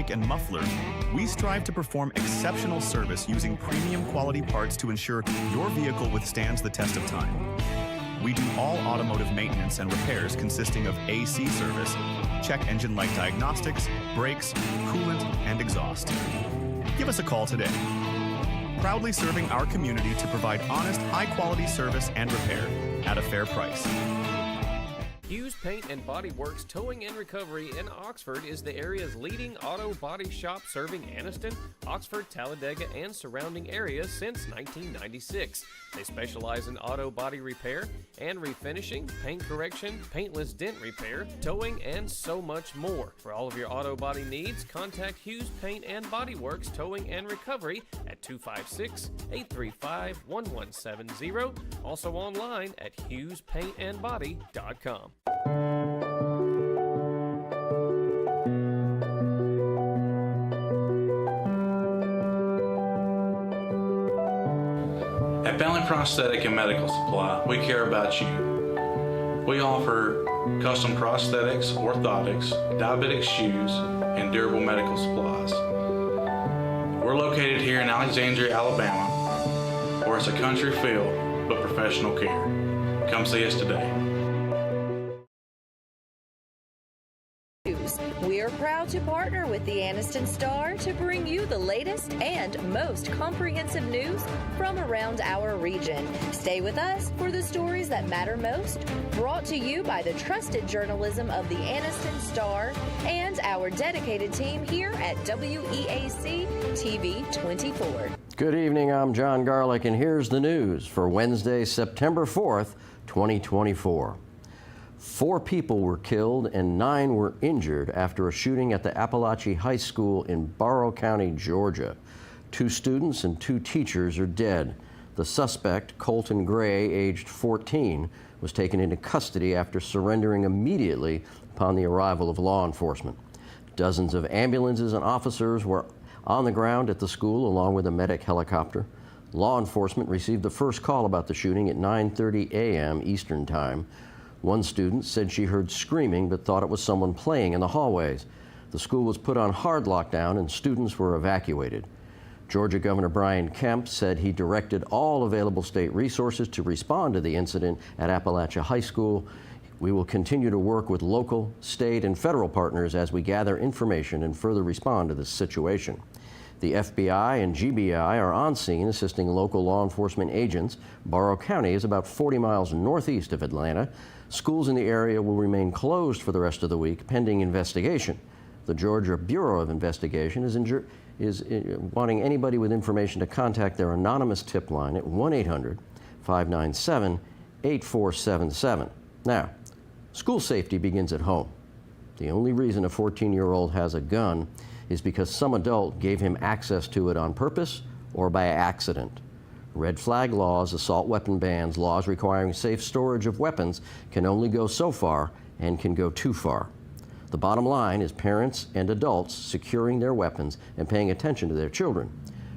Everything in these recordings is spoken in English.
brake, and mufflers, we strive to perform exceptional service using premium quality parts to ensure your vehicle withstands the test of time. We do all automotive maintenance and repairs consisting of AC service, check engine light diagnostics, brakes, coolant, and exhaust. Give us a call today. Proudly serving our community to provide honest, high-quality service and repair at a fair price. Hughes Paint and Body Works Towing and Recovery in Oxford is the area's leading auto body shop serving Anniston, Oxford, Talladega, and surrounding areas since 1996. They specialize in auto body repair and refinishing, paint correction, paintless dent repair, towing, and so much more. For all of your auto body needs, contact Hughes Paint and Body Works Towing and Recovery at 256-835-1170. Also online at HughesPaintandBody.com. At Family Prosthetic and Medical Supply, we care about you. We offer custom prosthetics, orthotics, diabetic shoes, and durable medical supplies. We're located here in Alexandria, Alabama, where it's a country feel but professional care. Come see us today. We are proud to partner with the Anniston Star to bring you the latest and most comprehensive news from around our region. Stay with us for the stories that matter most, brought to you by the trusted journalism of the Anniston Star and our dedicated team here at WEAC TV 24. Good evening, I'm Jon Garlick, and here's the news for Wednesday, September 4th, 2024. 4 people were killed and 9 were injured after a shooting at the Apalachee High School in Barrow County, Georgia. 2 students and 2 teachers are dead. The suspect, Colton Gray, aged 14, was taken into custody after surrendering immediately upon the arrival of law enforcement. Dozens of ambulances and officers were on the ground at the school along with a medic helicopter. Law enforcement received the first call about the shooting at 9:30 a.m. Eastern Time. One student said she heard screaming but thought it was someone playing in the hallways. The school was put on hard lockdown and students were evacuated. Georgia Governor Brian Kemp said he directed all available state resources to respond to the incident at Apalachee High School. We will continue to work with local, state, and federal partners as we gather information and further respond to this situation. The FBI and GBI are on scene assisting local law enforcement agents. Barrow County is about 40 miles northeast of Atlanta. Schools in the area will remain closed for the rest of the week pending investigation. The Georgia Bureau of Investigation is wanting anybody with information to contact their anonymous tip line at 1-800-597-8477. Now, school safety begins at home. The only reason a 14-year-old has a gun is because some adult gave him access to it on purpose or by accident. Red flag laws, assault weapon bans, laws requiring safe storage of weapons can only go so far and can go too far. The bottom line is parents and adults securing their weapons and paying attention to their children.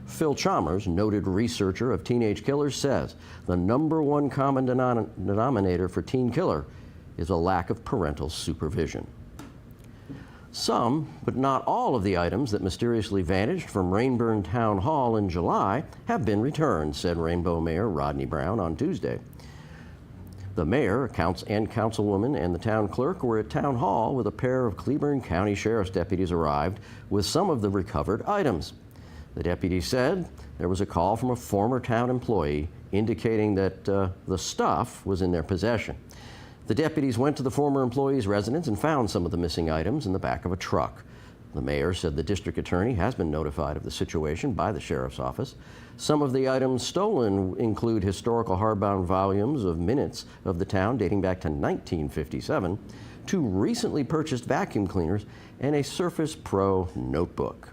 Phil Chalmers, noted researcher of teenage killers, says the #1 common denominator for teen killer is a lack of parental supervision. Some, but not all of the items that mysteriously vanished from Ranburne Town Hall in July have been returned, said Rainbow Mayor Rodney Brown on Tuesday. The mayor and councilwoman and the town clerk were at Town Hall with a pair of Cleburne County Sheriff's deputies arrived with some of the recovered items. The deputy said there was a call from a former town employee indicating that the stuff was in their possession. The deputies went to the former employee's residence and found some of the missing items in the back of a truck. The mayor said the district attorney has been notified of the situation by the sheriff's office. Some of the items stolen include historical hardbound volumes of minutes of the town dating back to 1957, 2 recently purchased vacuum cleaners, and a Surface Pro notebook.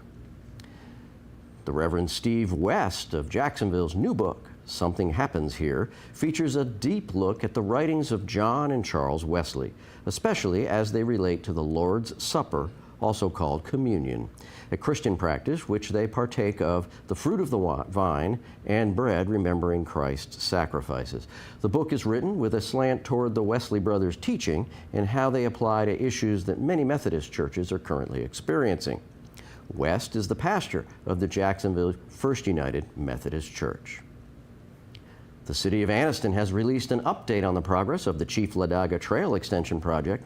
The Reverend Steve West of Jacksonville's new book, Something Happens Here, features a deep look at the writings of John and Charles Wesley, especially as they relate to the Lord's Supper, also called communion, a Christian practice which they partake of the fruit of the vine and bread remembering Christ's sacrifices. The book is written with a slant toward the Wesley brothers' teaching and how they apply to issues that many Methodist churches are currently experiencing. West is the pastor of the Jacksonville First United Methodist Church. The city of Anniston has released an update on the progress of the Chief Ladiga Trail extension project.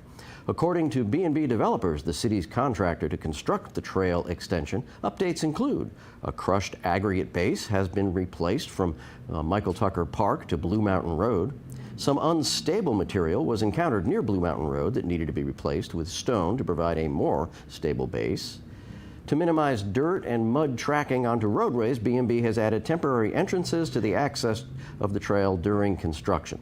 According to B&B Developers, the city's contractor to construct the trail extension, updates include a crushed aggregate base has been replaced from Michael Tucker Park to Blue Mountain Road. Some unstable material was encountered near Blue Mountain Road that needed to be replaced with stone to provide a more stable base. To minimize dirt and mud tracking onto roadways, B&B has added temporary entrances to the access of the trail during construction.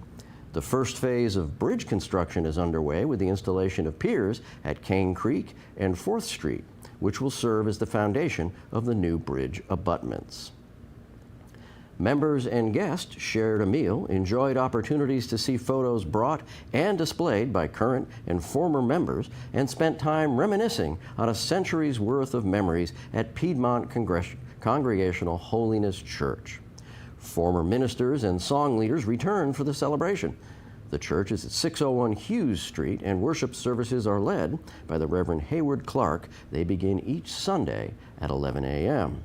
The first phase of bridge construction is underway with the installation of piers at Cane Creek and 4th Street, which will serve as the foundation of the new bridge abutments. Members and guests shared a meal, enjoyed opportunities to see photos brought and displayed by current and former members, and spent time reminiscing on a century's worth of memories at Piedmont Congregational Holiness Church. Former ministers and song leaders returned for the celebration. The church is at 601 Hughes Street, and worship services are led by the Reverend Hayward Clark. They begin each Sunday at 11 a.m.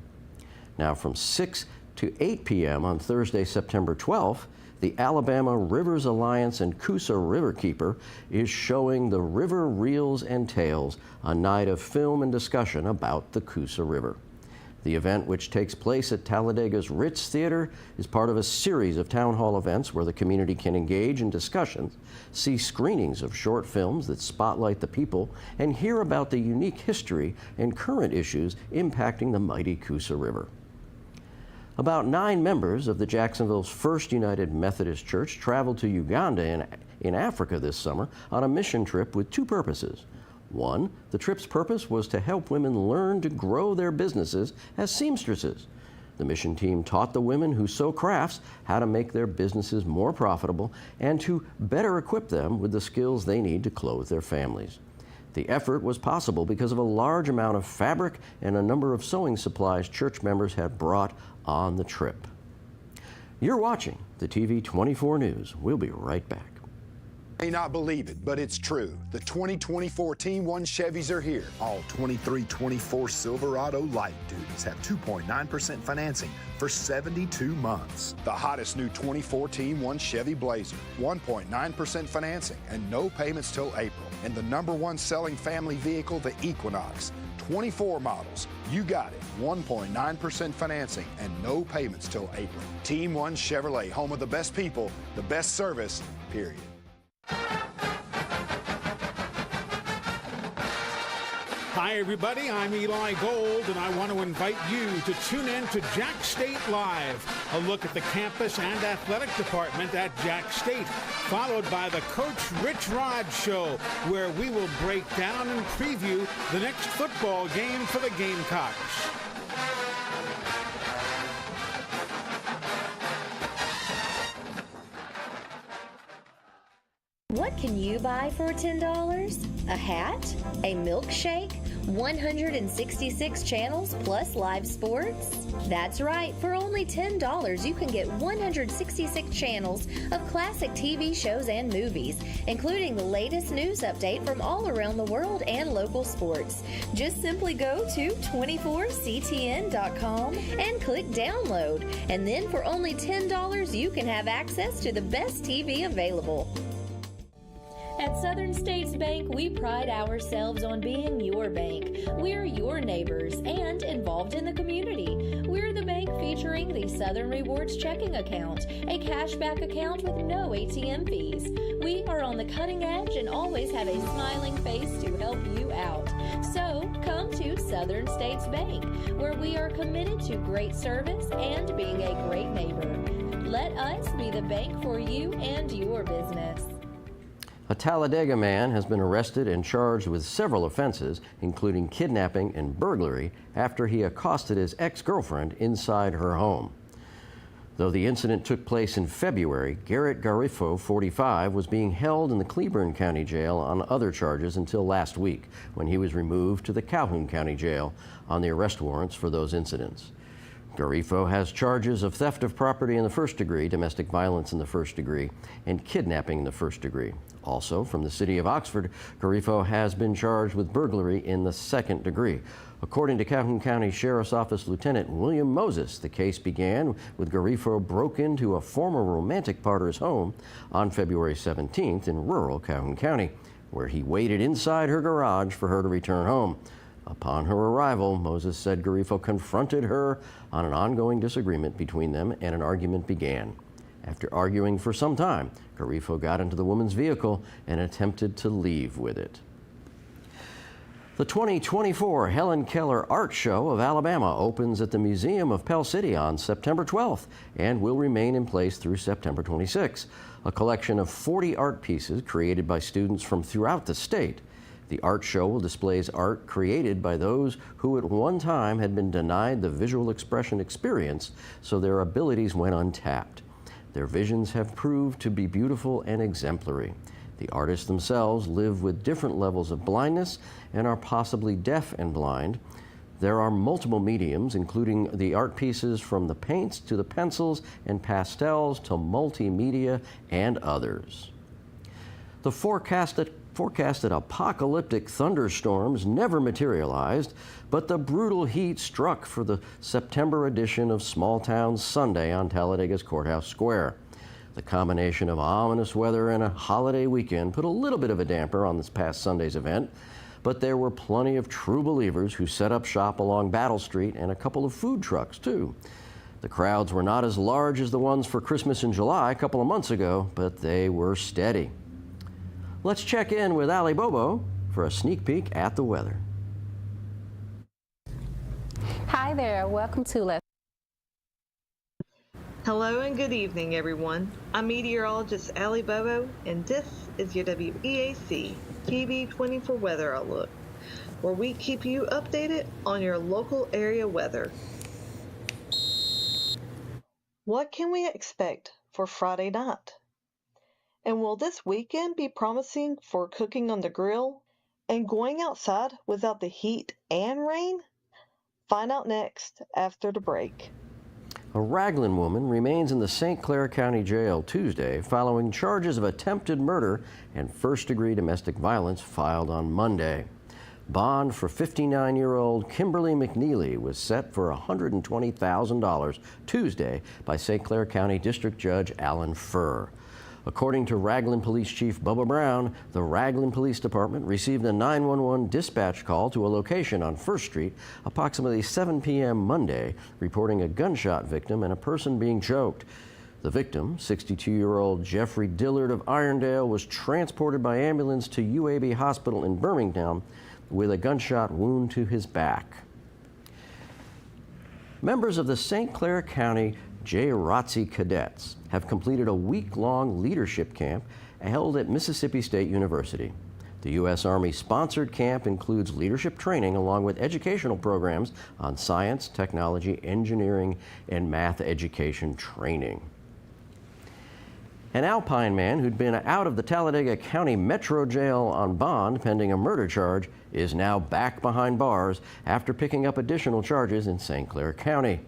Now from 6 to 8 p.m. on Thursday, September 12th, the Alabama Rivers Alliance and Coosa Riverkeeper is showing the River Reels and Tales, a night of film and discussion about the Coosa River. The event, which takes place at Talladega's Ritz Theater, is part of a series of town hall events where the community can engage in discussions, see screenings of short films that spotlight the people, and hear about the unique history and current issues impacting the mighty Coosa River. About 9 members of the Jacksonville's First United Methodist Church traveled to Uganda in Africa this summer on a mission trip with 2 purposes. One, the trip's purpose was to help women learn to grow their businesses as seamstresses. The mission team taught the women who sew crafts how to make their businesses more profitable and to better equip them with the skills they need to clothe their families. The effort was possible because of a large amount of fabric and a number of sewing supplies church members had brought on the trip. You're watching the TV 24 News. We'll be right back. You may not believe it, but it's true. The 2024 Team 1 Chevys are here. All 23-24 Silverado light duties have 2.9% financing for 72 months. The hottest new 24 Team 1 Chevy Blazer, 1.9% financing and no payments till April. And the #1 selling family vehicle, the Equinox. 24 models. You got it. 1.9% financing and no payments till April. Team 1 Chevrolet, home of the best people, the best service, period. Hi, everybody. I'm Eli Gold, and I want to invite you to tune in to Jack State Live, a look at the campus and athletic department at Jack State, followed by the Coach Rich Rod Show, where we will break down and preview the next football game for the Gamecocks. What can you buy for $10? A hat? A milkshake? 166 channels plus live sports? That's right, for only $10 you can get 166 channels of classic TV shows and movies, including the latest news update from all around the world and local sports. Just simply go to 24ctn.com and click download, and then for only $10 you can have access to the best TV available. At Southern States Bank, we pride ourselves on being your bank. We're your neighbors and involved in the community. We're the bank featuring the Southern Rewards checking account, a cashback account with no ATM fees. We are on the cutting edge and always have a smiling face to help you out. So come to Southern States Bank, where we are committed to great service and being a great neighbor. Let us be the bank for you and your business. A Talladega man has been arrested and charged with several offenses, including kidnapping and burglary, after he accosted his ex-girlfriend inside her home. Though the incident took place in February, Garrett Garifo, 45, was being held in the Cleburne County Jail on other charges until last week, when he was removed to the Calhoun County Jail on the arrest warrants for those incidents. Garifo has charges of theft of property in the first degree, domestic violence in the first degree, and kidnapping in the first degree. Also, from the city of Oxford, Garifo has been charged with burglary in the second degree. According to Calhoun County Sheriff's Office Lieutenant William Moses, the case began with Garifo broke into a former romantic partner's home on February 17th in rural Calhoun County, where he waited inside her garage for her to return home. Upon her arrival, Moses said Garifo confronted her on an ongoing disagreement between them and an argument began. After arguing for some time, Garifo got into the woman's vehicle and attempted to leave with it. The 2024 Helen Keller Art Show of Alabama opens at the Museum of Pell City on September 12th and will remain in place through September 26th. A collection of 40 art pieces created by students from throughout the state. The art show will display art created by those who at one time had been denied the visual expression experience, so their abilities went untapped. Their visions have proved to be beautiful and exemplary. The artists themselves live with different levels of blindness and are possibly deaf and blind. There are multiple mediums, including the art pieces from the paints to the pencils and pastels to multimedia and others. The forecasted apocalyptic thunderstorms never materialized, but the brutal heat struck for the September edition of Small Town Sunday on Talladega's Courthouse Square. The combination of ominous weather and a holiday weekend put a little bit of a damper on this past Sunday's event, but there were plenty of true believers who set up shop along Battle Street and a couple of food trucks, too. The crowds were not as large as the ones for Christmas in July a couple of months ago, but they were steady. Let's check in with Allie Bobo for a sneak peek at the weather. Hi there, welcome to Let's. Hello and good evening, everyone. I'm meteorologist Allie Bobo, and this is your WEAC TV 24 Weather Outlook, where we keep you updated on your local area weather. What can we expect for Friday night? And will this weekend be promising for cooking on the grill and going outside without the heat and rain? Find out next after the break. A Ragland woman remains in the St.Clair County Jail Tuesday following charges of attempted murder and first-degree domestic violence filed on Monday. Bond for 59-year-old Kimberly McNeely was set for $120,000 Tuesday by St. Clair County District Judge Alan Furr. According to Ragland Police Chief Bubba Brown, the Ragland Police Department received a 911 dispatch call to a location on 1st Street approximately 7 p.m. Monday, reporting a gunshot victim and a person being choked. The victim, 62-year-old Jeffrey Dillard of Irondale, was transported by ambulance to UAB Hospital in Birmingham with a gunshot wound to his back. Members of the St. Clair County JROTC Cadets have completed a week-long leadership camp held at Mississippi State University. The U.S. Army-sponsored camp includes leadership training along with educational programs on science, technology, engineering, and math education training. An Alpine man who'd been out of the Talladega County Metro Jail on bond pending a murder charge is now back behind bars after picking up additional charges in St. Clair County.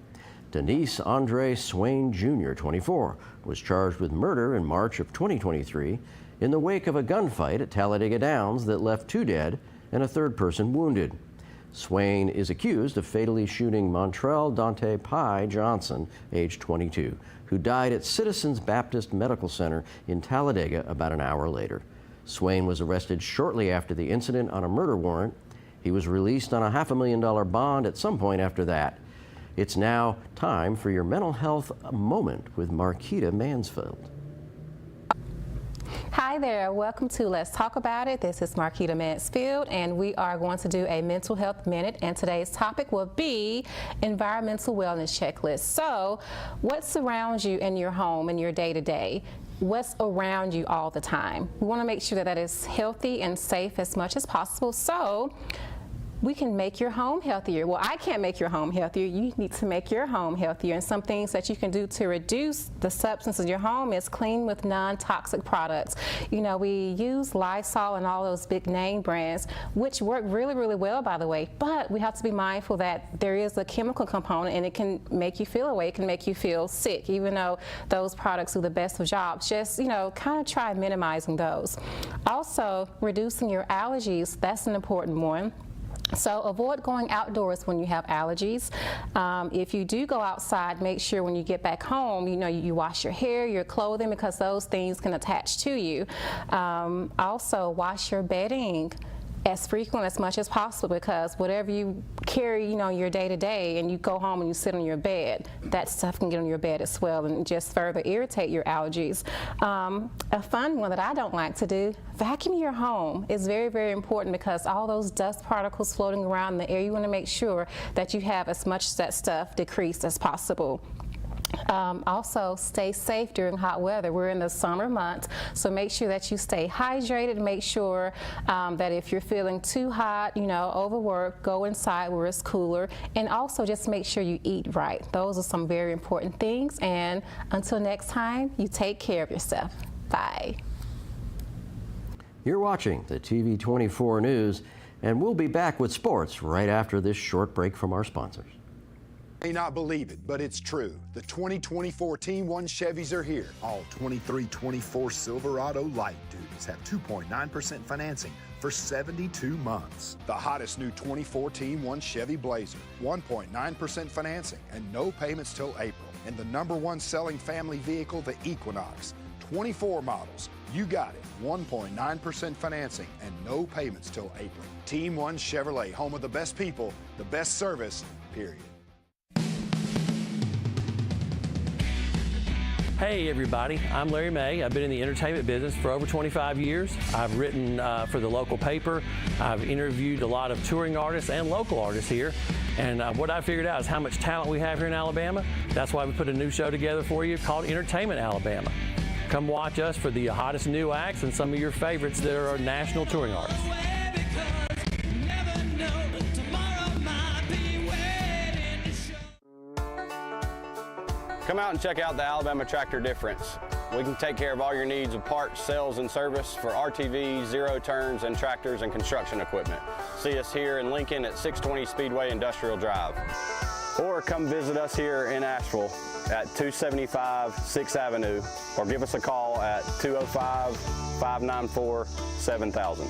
Denise Andre Swain Jr., 24, was charged with murder in March of 2023 in the wake of a gunfight at Talladega Downs that left 2 dead and a 3rd person wounded. Swain is accused of fatally shooting Montrell Dante Pye Johnson, age 22, who died at Citizens Baptist Medical Center in Talladega about an hour later. Swain was arrested shortly after the incident on a murder warrant. He was released on a $500,000 bond at some point after that. It's now time for your mental health moment with Marquita Mansfield. Hi there, welcome to Let's Talk About It. This is Marquita Mansfield, and we are going to do a mental health minute, and today's topic will be environmental wellness checklist. So, what surrounds you in your home, in your day-to-day? What's around you all the time? We want to make sure that that is healthy and safe as much as possible. So, we can make your home healthier. Well, I can't make your home healthier. You need to make your home healthier. And some things that you can do to reduce the substance in your home is clean with non-toxic products. You know, we use Lysol and all those big name brands, which work really, really well, by the way. But we have to be mindful that there is a chemical component and it can make you feel away. It can make you feel sick, even though those products do the best of jobs. Just, you know, kind of try minimizing those. Also, reducing your allergies, that's an important one. So avoid going outdoors when you have allergies. If you do go outside, make sure when you get back home, you wash your hair, your clothing, because those things can attach to you. Also, wash your bedding as frequent as much as possible, because whatever you carry, your day-to-day, and you go home and you sit on your bed, that stuff can get on your bed as well and just further irritate your allergies. A fun one that I don't like to do, vacuum your home is very, very important, because all those dust particles floating around in the air, you want to make sure that you have as much of that stuff decreased as possible. Also, stay safe during hot weather. We're in the summer months, so make sure that you stay hydrated. Make sure that if you're feeling too hot, overworked, go inside where it's cooler, and also just make sure you eat right. Those are some very important things, and until next time, you take care of yourself. Bye. You're watching the TV 24 News, and we'll be back with sports right after this short break from our sponsors. You may not believe it, but it's true. The 2024 Team 1 Chevys are here. All 23-24 Silverado light duties have 2.9% financing for 72 months. The hottest new 24 Team 1 Chevy Blazer, 1.9% financing and no payments till April. And the #1 selling family vehicle, the Equinox. 24 models. You got it. 1.9% financing and no payments till April. Team 1 Chevrolet, home of the best people, the best service, period. Hey everybody, I'm Larry May. I've been in the entertainment business for over 25 years. I've written for the local paper. I've interviewed a lot of touring artists and local artists here. And what I figured out is how much talent we have here in Alabama. That's why we put a new show together for you called Entertainment Alabama. Come watch us for the hottest new acts and some of your favorites that are national touring artists. Come out and check out the Alabama Tractor difference. We can take care of all your needs of parts, sales, and service for RTVs, zero turns, and tractors and construction equipment. See us here in Lincoln at 620 Speedway Industrial Drive. Or come visit us here in Asheville at 275 6th Avenue, or give us a call at 205-594-7000.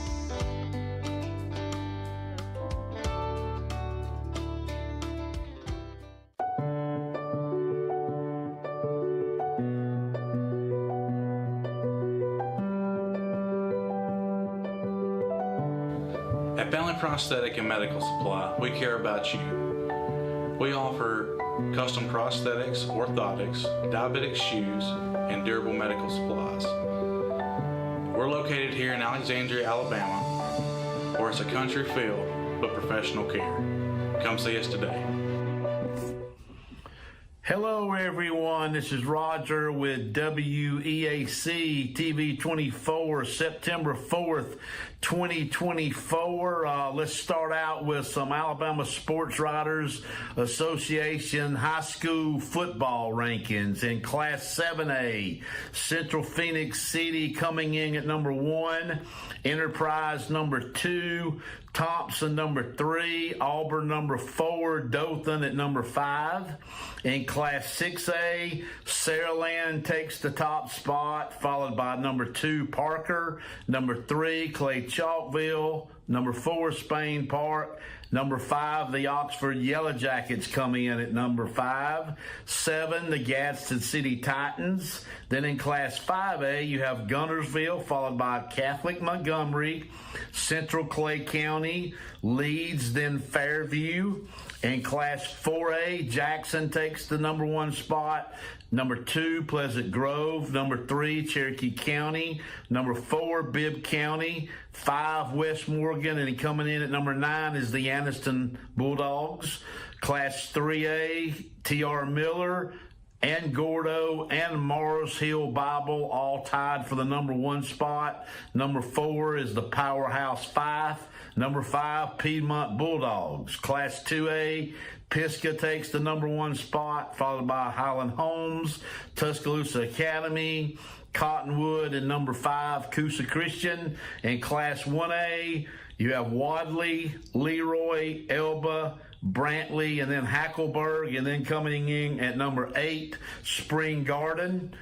At Bentley Prosthetic and Medical Supply, we care about you. We offer custom prosthetics, orthotics, diabetic shoes, and durable medical supplies. We're located here in Alexandria, Alabama, where it's a country feel but professional care. Come see us today. Hello everyone, this is Roger with WEAC TV 24, September 4th, 2024. Let's start out with some Alabama Sports Writers Association high school football rankings. In Class 7A, Central Phoenix City coming in at number 1, Enterprise number 2, Thompson number 3, Auburn number 4, Dothan at number 5. In Class 6A, Saraland takes the top spot, followed by number 2, Parker, number 3, Clay Chalkville, number 4, Spain Park, number 5, the Oxford Yellow Jackets come in at number 5. 7, the Gadsden City Titans. Then in Class 5A, you have Guntersville, followed by Catholic Montgomery, Central Clay County, Leeds, then Fairview. In Class 4A, Jackson takes the number 1 spot. Number 2, Pleasant Grove. Number 3, Cherokee County. Number 4, Bibb County. 5, West Morgan. And coming in at number 9 is the Anniston Bulldogs. Class 3A, T.R. Miller and Gordo and Morris Hill Bible all tied for the number 1 spot. Number 4 is the Powerhouse Fife. Number 5, Piedmont Bulldogs. Class 2A, Pisgah takes the number 1 spot, followed by Highland Homes, Tuscaloosa Academy, Cottonwood, and number 5, Coosa Christian. In Class 1A, you have Wadley, Leroy, Elba, Brantley, and then Hackleburg, and then coming in at number 8, Spring Garden.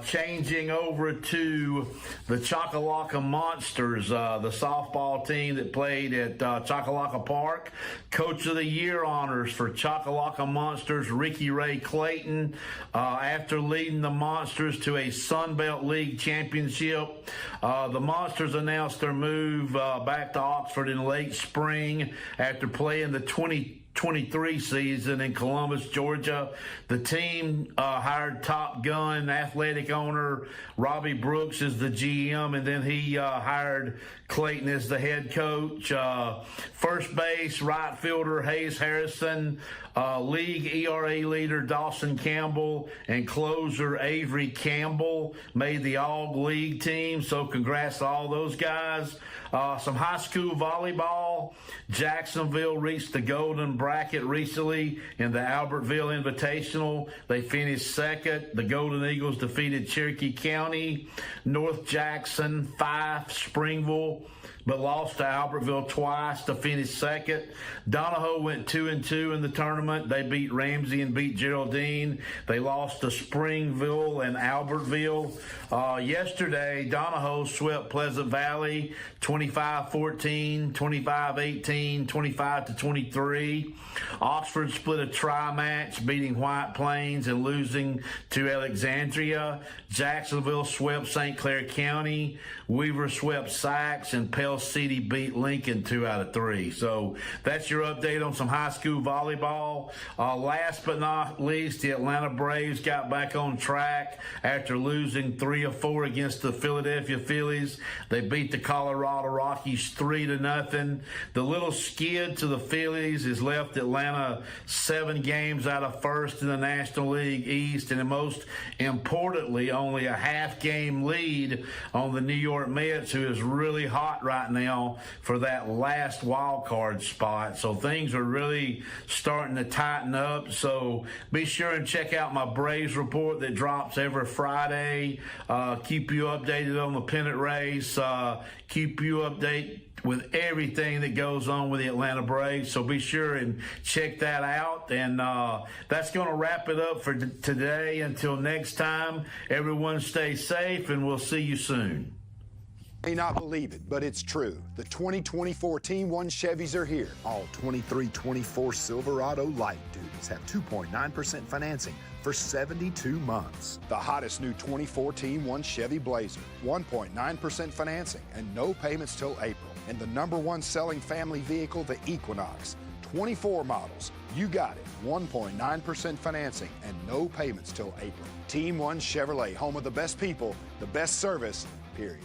Changing over to the Choccolocca Monsters, the softball team that played at Choccolocca Park. Coach of the Year honors for Choccolocca Monsters, Ricky Ray Clayton, after leading the Monsters to a Sun Belt League championship. The Monsters announced their move back to Oxford in late spring after playing the 2023 season in Columbus, Georgia. The team hired Top Gun athletic owner Robbie Brooks as the GM, and then he hired Clayton as the head coach. First base, right fielder Hayes Harrison, league ERA leader Dawson Campbell, and closer Avery Campbell made the all-league team, so congrats to all those guys. Some high school volleyball. Jacksonville reached the golden bracket recently in the Albertville Invitational. They finished second. The Golden Eagles defeated Cherokee County, North Jackson, Fife, Springville, but lost to Albertville twice to finish second. Donahoe went 2-2 in the tournament. They beat Ramsey and beat Geraldine. They lost to Springville and Albertville. Yesterday, Donahoe swept Pleasant Valley 25-14, 25-18, 25-23. Oxford split a tri-match, beating White Plains and losing to Alexandria. Jacksonville swept St. Clair County. Weaver swept Sykes, and Pell City beat Lincoln 2 out of 3. So that's your update on some high school volleyball. Last but not least, the Atlanta Braves got back on track after losing 3 of 4 against the Philadelphia Phillies. They beat the Colorado Rockies 3-0. The little skid to the Phillies has left Atlanta 7 games out of first in the National League East, and most importantly, only a half-game lead on the New York Mets, who is really hot right now for that last wild card spot. So things are really starting to tighten up. So be sure and check out my Braves report that drops every Friday. Keep you updated on the pennant race. Keep you updated with everything that goes on with the Atlanta Braves. So be sure and check that out. And that's going to wrap it up for today. Until next time, everyone stay safe, and we'll see you soon. May not believe it, but it's true. The 2024 Team 1 Chevys are here. All 2324 Silverado light duties have 2.9% financing for 72 months. The hottest new 24 Team 1 Chevy Blazer, 1.9% financing and no payments till April. And the #1 selling family vehicle, the Equinox. 24 models, you got it. 1.9% financing and no payments till April. Team 1 Chevrolet, home of the best people, the best service, period.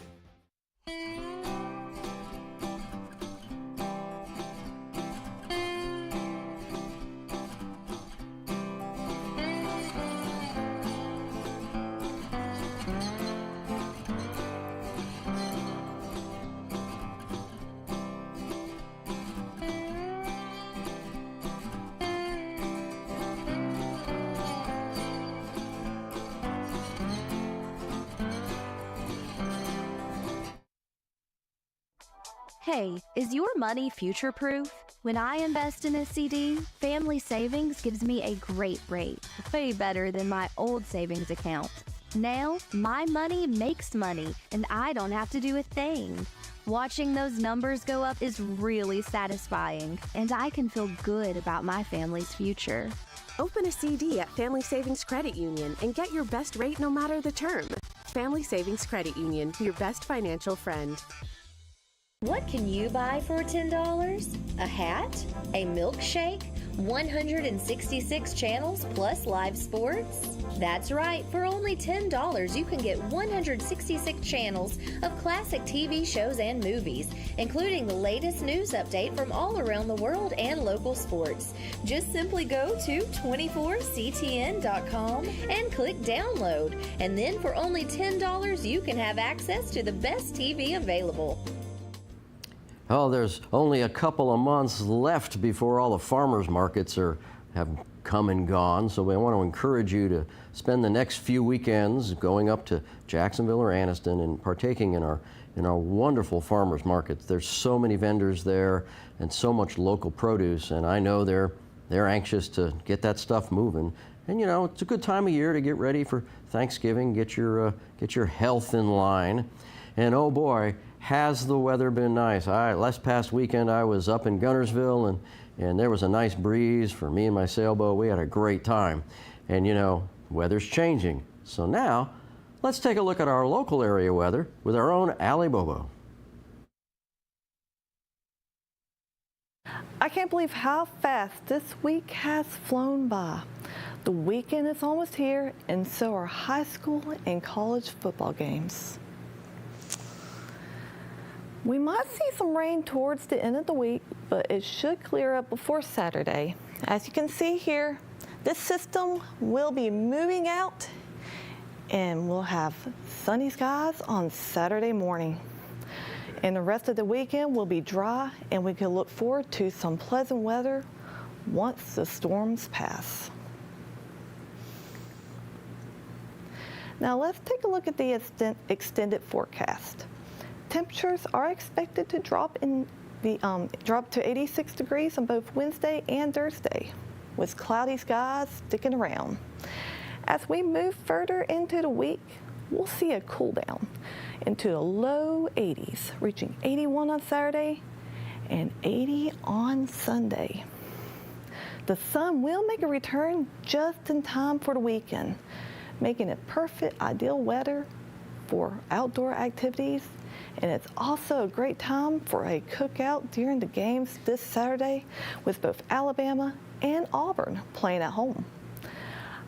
Hey, is your money future-proof? When I invest in a CD, Family Savings gives me a great rate, way better than my old savings account. Now, my money makes money, and I don't have to do a thing. Watching those numbers go up is really satisfying, and I can feel good about my family's future. Open a CD at Family Savings Credit Union and get your best rate no matter the term. Family Savings Credit Union, your best financial friend. What can you buy for $10? A hat? A milkshake? 166 channels plus live sports? That's right, for only $10 you can get 166 channels of classic TV shows and movies, including the latest news update from all around the world and local sports. Just simply go to 24ctn.com and click download, and then for only $10 you can have access to the best TV available. Oh, there's only a couple of months left before all the farmers markets are have come and gone, so we want to encourage you to spend the next few weekends going up to Jacksonville or Anniston and partaking in our wonderful farmers markets. There's so many vendors there and so much local produce, and I know they're anxious to get that stuff moving. And you know, it's a good time of year to get ready for Thanksgiving, get your health in line. And oh boy, has the weather been nice. Last past weekend I was up in Guntersville, and there was a nice breeze for me and my sailboat. We had a great time. And you know, weather's changing. So now, let's take a look at our local area weather with our own Allie Bobo. I can't believe how fast this week has flown by. The weekend is almost here, and so are high school and college football games. We might see some rain towards the end of the week, but it should clear up before Saturday. As you can see here, this system will be moving out, and we'll have sunny skies on Saturday morning. And the rest of the weekend will be dry, and we can look forward to some pleasant weather once the storms pass. Now let's take a look at the extended forecast. Temperatures are expected to drop to 86 degrees on both Wednesday and Thursday, with cloudy skies sticking around. As we move further into the week, we'll see a cool down into the low 80s, reaching 81 on Saturday and 80 on Sunday. The sun will make a return just in time for the weekend, making it perfect, ideal weather for outdoor activities. And it's also a great time for a cookout during the games this Saturday, with both Alabama and Auburn playing at home.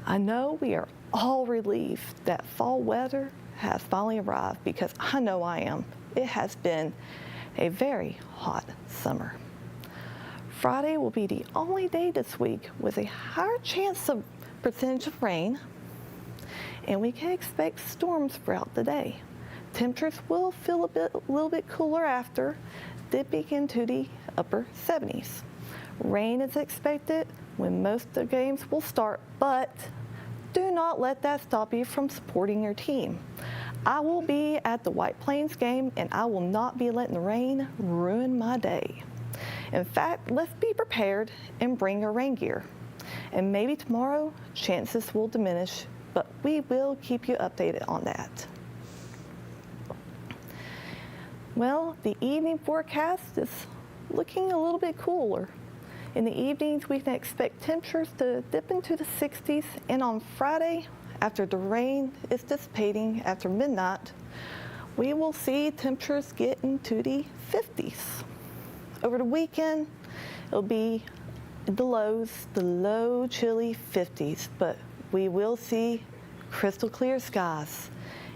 I know we are all relieved that fall weather has finally arrived, because I know I am. It has been a very hot summer. Friday will be the only day this week with a higher chance of percentage of rain, and we can expect storms throughout the day. Temperatures will feel a little bit cooler after, dipping into the upper 70s. Rain is expected when most of the games will start, but do not let that stop you from supporting your team. I will be at the White Plains game, and I will not be letting the rain ruin my day. In fact, let's be prepared and bring our rain gear. And maybe tomorrow, chances will diminish, but we will keep you updated on that. Well, the evening forecast is looking a little bit cooler. In the evenings, we can expect temperatures to dip into the 60s, and on Friday, after the rain is dissipating after midnight, we will see temperatures get into the 50s. Over the weekend, it'll be the low, chilly 50s, but we will see crystal clear skies.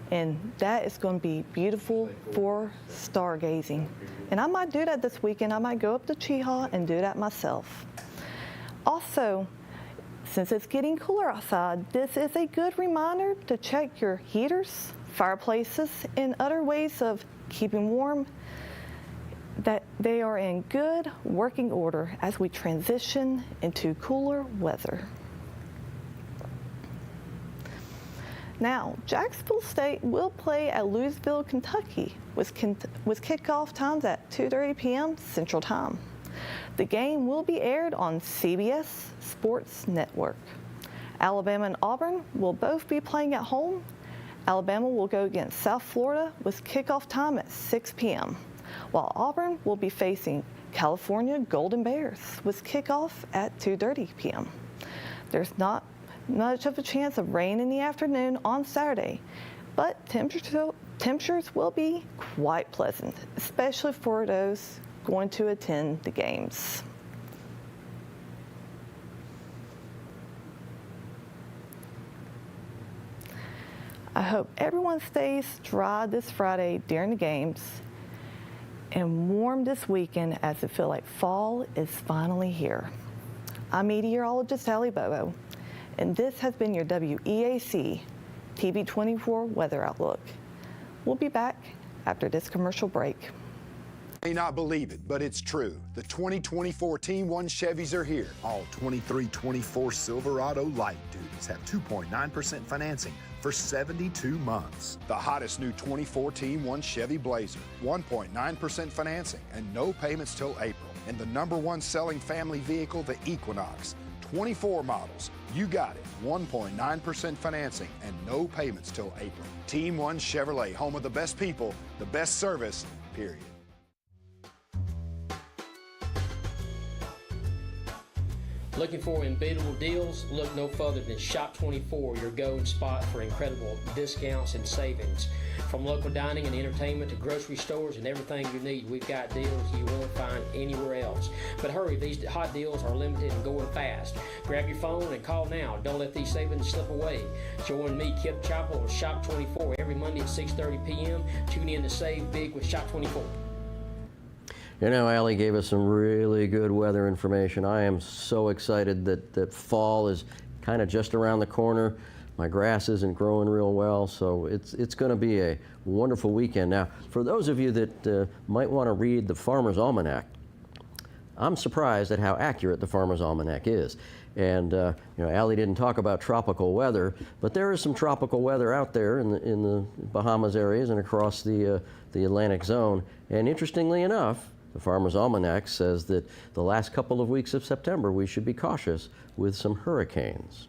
And that is going to be beautiful for stargazing. And I might do that this weekend. I might go up to Cheehaw and do that myself. Also, since it's getting cooler outside, this is a good reminder to check your heaters, fireplaces, and other ways of keeping warm, that they are in good working order as we transition into cooler weather. Now, Jacksonville State will play at Louisville, Kentucky, with kickoff times at 2:30 p.m. Central Time. The game will be aired on CBS Sports Network. Alabama and Auburn will both be playing at home. Alabama will go against South Florida with kickoff time at 6 p.m., while Auburn will be facing California Golden Bears with kickoff at 2:30 p.m. There's not much of a chance of rain in the afternoon on Saturday, but temperatures will be quite pleasant, especially for those going to attend the games. I hope everyone stays dry this Friday during the games and warm this weekend, as it feels like fall is finally here. I'm meteorologist Allie Bobo, and this has been your WEAC TV24 Weather Outlook. We'll be back after this commercial break. May not believe it, but it's true. The 2024 Team 1 Chevys are here. All 23-24 Silverado light duties have 2.9% financing for 72 months. The hottest new 24 Team 1 Chevy Blazer, 1.9% financing and no payments till April. And the #1 selling family vehicle, the Equinox. 24 models. You got it. 1.9% financing and no payments till April. Team 1 Chevrolet, home of the best people, the best service, period. Looking for unbeatable deals? Look no further than Shop 24, your go-to spot for incredible discounts and savings. From local dining and entertainment to grocery stores and everything you need, we've got deals you won't find anywhere else. But hurry, these hot deals are limited and going fast. Grab your phone and call now. Don't let these savings slip away. Join me, Kip Chopper, on Shop 24 every Monday at 6:30 p.m. Tune in to save big with Shop 24. You know, Allie gave us some really good weather information. I am so excited that fall is kind of just around the corner. My grass isn't growing real well, so it's going to be a wonderful weekend. Now, for those of you that might want to read the Farmer's Almanac, I'm surprised at how accurate the Farmer's Almanac is. And you know, Allie didn't talk about tropical weather, but there is some tropical weather out there in the Bahamas areas and across the Atlantic zone. And interestingly enough, the Farmer's Almanac says that the last couple of weeks of September we should be cautious with some hurricanes.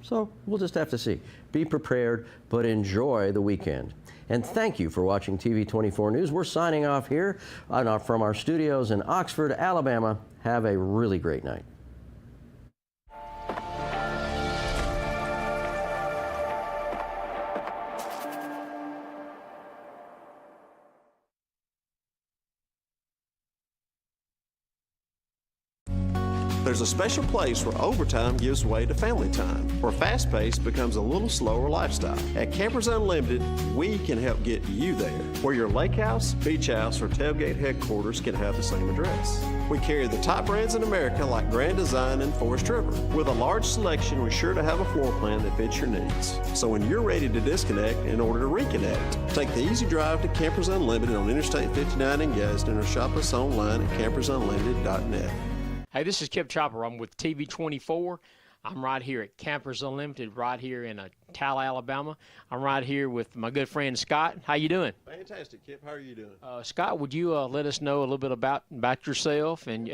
So we'll just have to see. Be prepared, but enjoy the weekend. And thank you for watching TV 24 News. We're signing off here from our studios in Oxford, Alabama. Have a really great night. There's a special place where overtime gives way to family time, where fast pace becomes a little slower lifestyle. At Campers Unlimited, we can help get you there, where your lake house, beach house, or tailgate headquarters can have the same address. We carry the top brands in America like Grand Design and Forest River. With a large selection, we're sure to have a floor plan that fits your needs. So when you're ready to disconnect in order to reconnect, take the easy drive to Campers Unlimited on Interstate 59 in Gadsden or shop us online at campersunlimited.net. Hey, this is Kip Chopper. I'm with TV 24. I'm right here at Campers Unlimited, right here in Talladega, Alabama. I'm right here with my good friend Scott. How you doing? Fantastic, Kip. How are you doing? Scott, would you let us know a little bit about yourself and